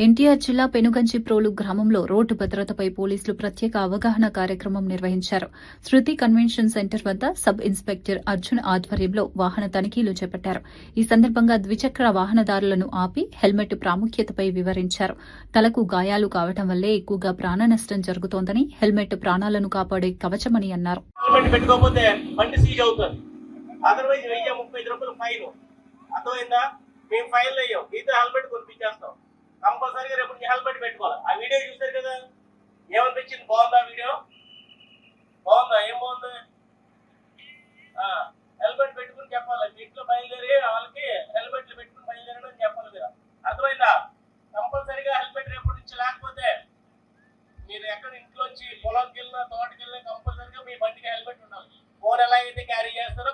ఎన్టీఆర్ జిల్లా పెనుగంచి ప్రోలు గ్రామంలో రోడ్డు భద్రతపై పోలీసులు ప్రత్యేక అవగాహన కార్యక్రమం నిర్వహించారు. శృతి కన్వెన్షన్ సెంటర్ వద్ద సబ్ ఇన్స్పెక్టర్ అర్జున్ ఆధ్వర్యంలో వాహన తనిఖీలు చేపట్టారు. ఈ సందర్భంగా ద్విచక్ర వాహనదారులను ఆపి హెల్మెట్ ప్రాముఖ్యతపై వివరించారు. తలకు గాయాలు కావడం వల్లే ఎక్కువగా ప్రాణ నష్టం జరుగుతోందని, హెల్మెట్ ప్రాణాలను కాపాడే కవచమని అన్నారు. కంపల్సరీగా రేపు హెల్మెట్ పెట్టుకోవాలి. ఆ వీడియో చూసారు కదా, ఏమనిపించింది? బాగుందా వీడియో? బాగుందా? ఏం బాగుంది? హెల్మెట్ పెట్టుకుని చెప్పాలి. మీ ఇంట్లో బయలుదేరి వాళ్ళకి హెల్మెట్లు పెట్టుకుని బయలుదేరడం చెప్పాలి మీరు. అర్థమైందా? కంపల్సరీగా హెల్మెట్ రేపటి నుంచి లేకపోతే మీరు ఎక్కడ ఇంట్లోంచి పొలంకి వెళ్ళినా తోటకి వెళ్ళినా కంపల్సరీగా మీ బండికి హెల్మెట్ ఉండాలి. ఫోన్ ఎలా అయితే క్యారీ చేస్తారో